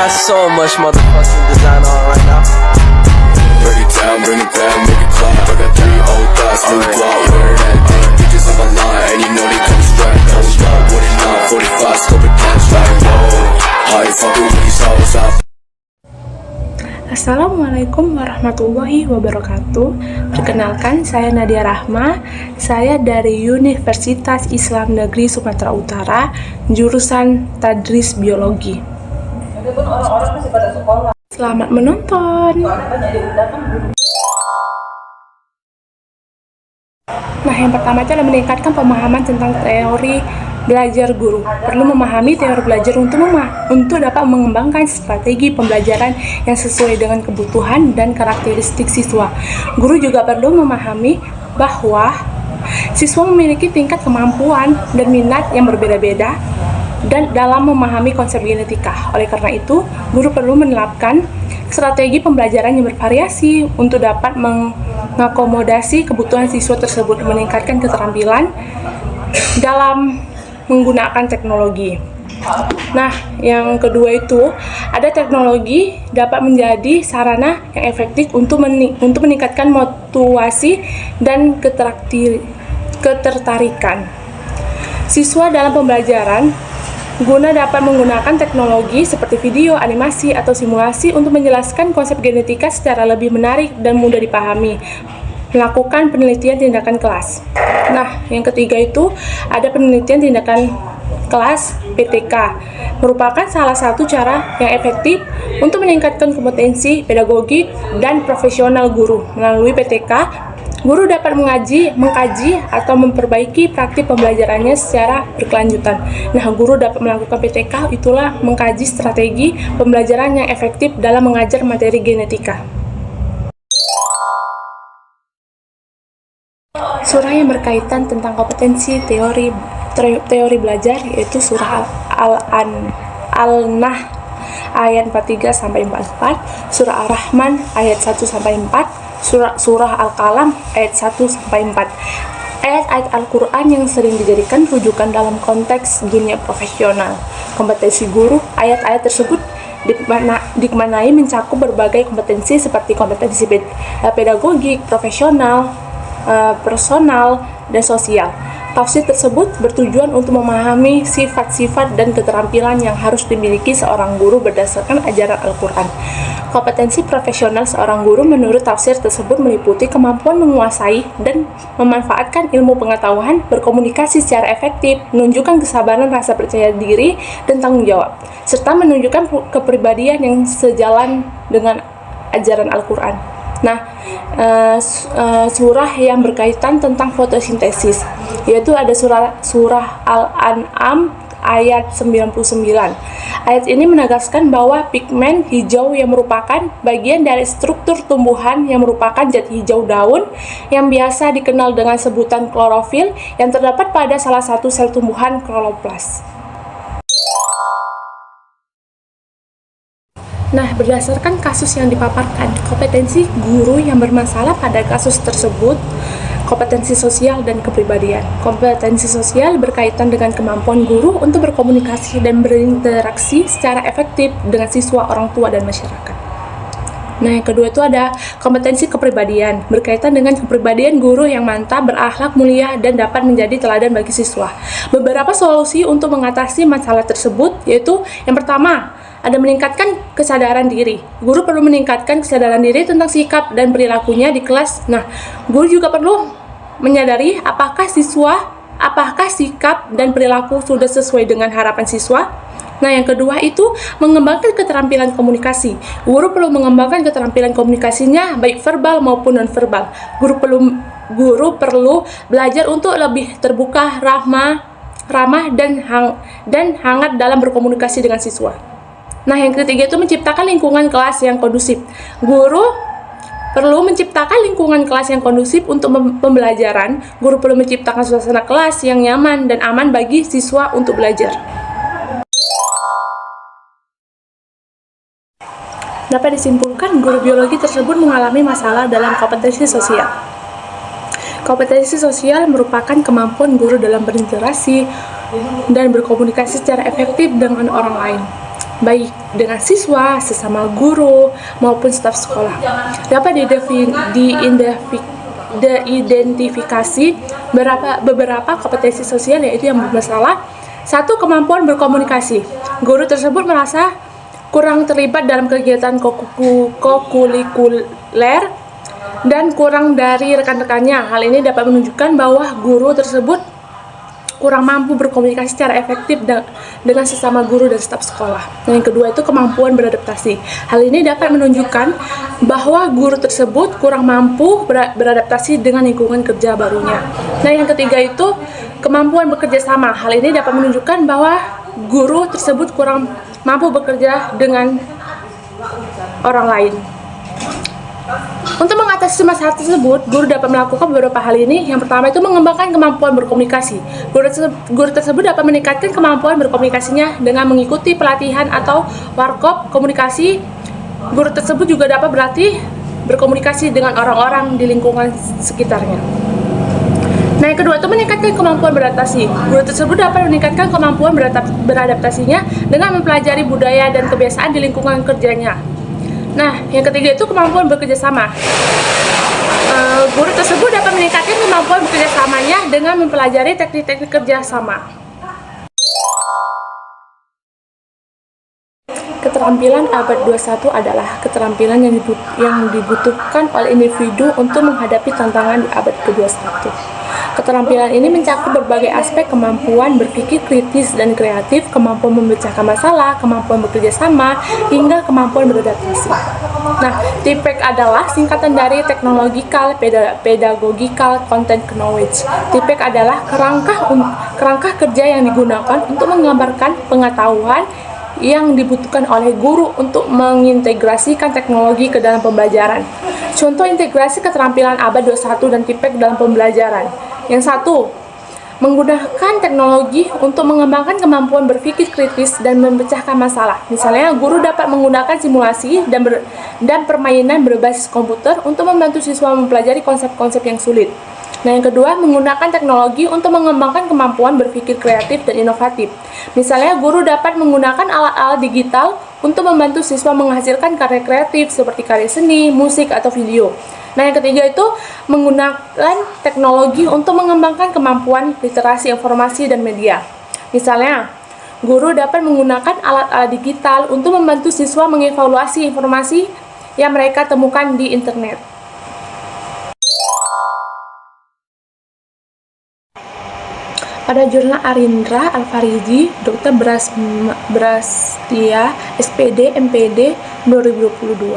got so much motherfucking design on right now. Break it down, bring it back, make it clap. I got 3 old thoughts, new guap, wear that dick. Bitches on my line, and you know they come strapped. Hold up, what it not, 45, scope it cash like whoa. How you fucking with these hoes out? Assalamualaikum warahmatullahi wabarakatuh. Perkenalkan, saya Nadia Rahma. Saya dari Universitas Islam Negeri Sumatera Utara, jurusan Tadris Biologi. Selamat menonton. Nah, yang pertama itu adalah meningkatkan pemahaman tentang teori belajar guru. Perlu memahami teori belajar untuk dapat mengembangkan strategi pembelajaran yang sesuai dengan kebutuhan dan karakteristik siswa. Guru juga perlu memahami bahwa siswa memiliki tingkat kemampuan dan minat yang berbeda-beda dan dalam memahami konsep genetika. Oleh karena itu, guru perlu menerapkan strategi pembelajaran yang bervariasi untuk dapat mengakomodasi kebutuhan siswa tersebut, meningkatkan keterampilan dalam menggunakan teknologi. Nah, yang kedua itu ada teknologi dapat menjadi sarana yang efektif untuk meningkatkan motivasi dan ketertarikan siswa dalam pembelajaran. Guna dapat menggunakan teknologi seperti video, animasi, atau simulasi untuk menjelaskan konsep genetika secara lebih menarik dan mudah dipahami. Melakukan penelitian tindakan kelas. Nah, yang ketiga itu ada penelitian tindakan kelas (PTK). Merupakan salah satu cara yang efektif untuk meningkatkan kompetensi pedagogik dan profesional guru. Melalui PTK, guru dapat mengkaji atau memperbaiki praktik pembelajarannya secara berkelanjutan. Nah, guru dapat melakukan PTK, itulah mengkaji strategi pembelajaran yang efektif dalam mengajar materi genetika. Surah yang berkaitan tentang kompetensi teori belajar yaitu surah Al-Nahl ayat 43-44, surah Ar-Rahman ayat 1-4, surah Al-Qalam ayat 1-4. Ayat-ayat Al-Quran yang sering dijadikan rujukan dalam konteks dunia profesional. Kompetensi guru, ayat-ayat tersebut dimaknai mencakup berbagai kompetensi seperti kompetensi pedagogik, profesional, personal, dan sosial. Tafsir tersebut bertujuan untuk memahami sifat-sifat dan keterampilan yang harus dimiliki seorang guru berdasarkan ajaran Al-Quran. Kompetensi profesional seorang guru menurut tafsir tersebut meliputi kemampuan menguasai dan memanfaatkan ilmu pengetahuan, berkomunikasi secara efektif, menunjukkan kesabaran, rasa percaya diri, dan tanggung jawab, serta menunjukkan kepribadian yang sejalan dengan ajaran Al-Quran. Nah, surah yang berkaitan tentang fotosintesis, yaitu ada surah Al-An'am ayat 99. Ayat ini menegaskan bahwa pigmen hijau yang merupakan bagian dari struktur tumbuhan yang merupakan zat hijau daun yang biasa dikenal dengan sebutan klorofil yang terdapat pada salah satu sel tumbuhan kloroplas. Nah, berdasarkan kasus yang dipaparkan, kompetensi guru yang bermasalah pada kasus tersebut, kompetensi sosial dan kepribadian. Kompetensi sosial berkaitan dengan kemampuan guru untuk berkomunikasi dan berinteraksi secara efektif dengan siswa, orang tua, dan masyarakat. Nah, yang kedua itu ada kompetensi kepribadian, berkaitan dengan kepribadian guru yang mantap, berakhlak mulia, dan dapat menjadi teladan bagi siswa. Beberapa solusi untuk mengatasi masalah tersebut yaitu yang pertama, ada meningkatkan kesadaran diri. Guru perlu meningkatkan kesadaran diri tentang sikap dan perilakunya di kelas. Nah, guru juga perlu menyadari apakah sikap dan perilaku sudah sesuai dengan harapan siswa. Nah, yang kedua itu mengembangkan keterampilan komunikasi. Guru perlu mengembangkan keterampilan komunikasinya baik verbal maupun non-verbal. Guru perlu belajar untuk lebih terbuka, ramah dan hangat dalam berkomunikasi dengan siswa. Nah, yang ketiga itu menciptakan lingkungan kelas yang kondusif. Guru perlu menciptakan lingkungan kelas yang kondusif untuk pembelajaran. Guru perlu menciptakan suasana kelas yang nyaman dan aman bagi siswa untuk belajar. Dapat disimpulkan, guru biologi tersebut mengalami masalah dalam kompetensi sosial. Kompetensi sosial merupakan kemampuan guru dalam berinteraksi dan berkomunikasi secara efektif dengan orang lain. baik dengan siswa, sesama guru, maupun staf sekolah. Dapat diidentifikasi beberapa kompetensi sosial yaitu yang bermasalah. 1. Kemampuan berkomunikasi. Guru tersebut merasa kurang terlibat dalam kegiatan kokurikuler dan kurang dari rekan-rekannya. Hal ini dapat menunjukkan bahwa guru tersebut kurang mampu berkomunikasi secara efektif dengan sesama guru dan staf sekolah. Dan yang kedua itu kemampuan beradaptasi. Hal ini dapat menunjukkan bahwa guru tersebut kurang mampu beradaptasi dengan lingkungan kerja barunya. Nah, yang ketiga itu kemampuan bekerja sama. Hal ini dapat menunjukkan bahwa guru tersebut kurang mampu bekerja dengan orang lain. Untuk mengatasi masalah tersebut, guru dapat melakukan beberapa hal ini. Yang pertama itu mengembangkan kemampuan berkomunikasi. Guru tersebut dapat meningkatkan kemampuan berkomunikasinya dengan mengikuti pelatihan atau workshop komunikasi. Guru tersebut juga dapat berlatih berkomunikasi dengan orang-orang di lingkungan sekitarnya. Nah, yang kedua itu meningkatkan kemampuan beradaptasi. Guru tersebut dapat meningkatkan kemampuan beradaptasinya dengan mempelajari budaya dan kebiasaan di lingkungan kerjanya. Nah, yang ketiga itu kemampuan bekerja sama. Guru tersebut dapat meningkatkan kemampuan bekerja samanya dengan mempelajari teknik-teknik kerja sama. Keterampilan abad 21 adalah keterampilan yang dibutuhkan oleh individu untuk menghadapi tantangan di abad ke-21. Keterampilan ini mencakup berbagai aspek kemampuan berpikir kritis dan kreatif, kemampuan memecahkan masalah, kemampuan bekerja sama, hingga kemampuan beradaptasi. Nah, TPEC adalah singkatan dari Technological Pedagogical Content Knowledge. TPEC adalah kerangka kerja yang digunakan untuk menggambarkan pengetahuan yang dibutuhkan oleh guru untuk mengintegrasikan teknologi ke dalam pembelajaran. Contoh integrasi keterampilan abad 21 dan TPEC dalam pembelajaran. Yang satu, menggunakan teknologi untuk mengembangkan kemampuan berpikir kritis dan memecahkan masalah. Misalnya, guru dapat menggunakan simulasi dan permainan berbasis komputer untuk membantu siswa mempelajari konsep-konsep yang sulit. Nah, yang kedua, menggunakan teknologi untuk mengembangkan kemampuan berpikir kreatif dan inovatif. Misalnya, guru dapat menggunakan alat-alat digital untuk membantu siswa menghasilkan karya kreatif seperti karya seni, musik, atau video. Nah, yang ketiga itu menggunakan teknologi untuk mengembangkan kemampuan literasi informasi dan media. Misalnya, guru dapat menggunakan alat-alat digital untuk membantu siswa mengevaluasi informasi yang mereka temukan di internet. Pada jurnal Arindra Alfariji, Dr. Brastia, SPD, MPD 2022.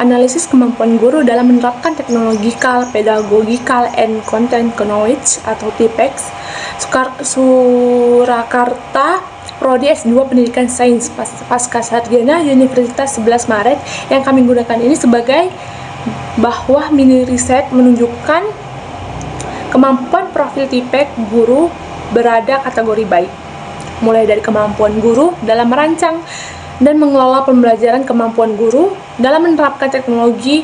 Analisis kemampuan guru dalam menerapkan Technological, Pedagogical, and Content Knowledge atau TPEX, Surakarta, Prodi S2 Pendidikan Sains Pasca Sarjana Universitas 11 Maret. Yang kami gunakan ini sebagai bahwa mini riset menunjukkan kemampuan profil TPEX guru berada kategori baik, mulai dari kemampuan guru dalam merancang dan mengelola pembelajaran, kemampuan guru dalam menerapkan teknologi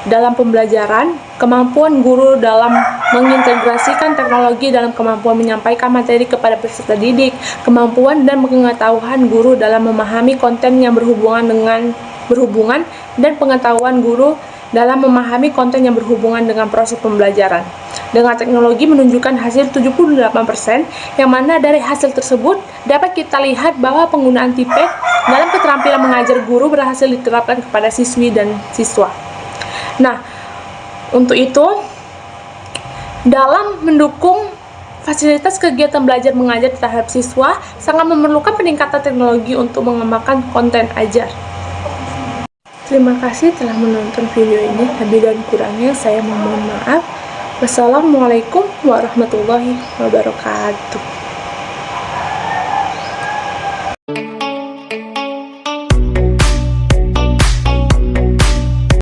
dalam pembelajaran, kemampuan guru dalam mengintegrasikan teknologi dalam kemampuan menyampaikan materi kepada peserta didik, kemampuan dan pengetahuan guru dalam memahami konten yang berhubungan dan pengetahuan guru dalam memahami konten yang berhubungan dengan proses pembelajaran. Dengan teknologi menunjukkan hasil 78%, yang mana dari hasil tersebut dapat kita lihat bahwa penggunaan TPEX dalam keterampilan mengajar guru berhasil diterapkan kepada siswi dan siswa. Nah, untuk itu, dalam mendukung fasilitas kegiatan belajar mengajar terhadap siswa, sangat memerlukan peningkatan teknologi untuk mengembangkan konten ajar. Terima kasih telah menonton video ini. Lebih dan kurangnya saya mohon maaf. Wassalamualaikum warahmatullahi wabarakatuh.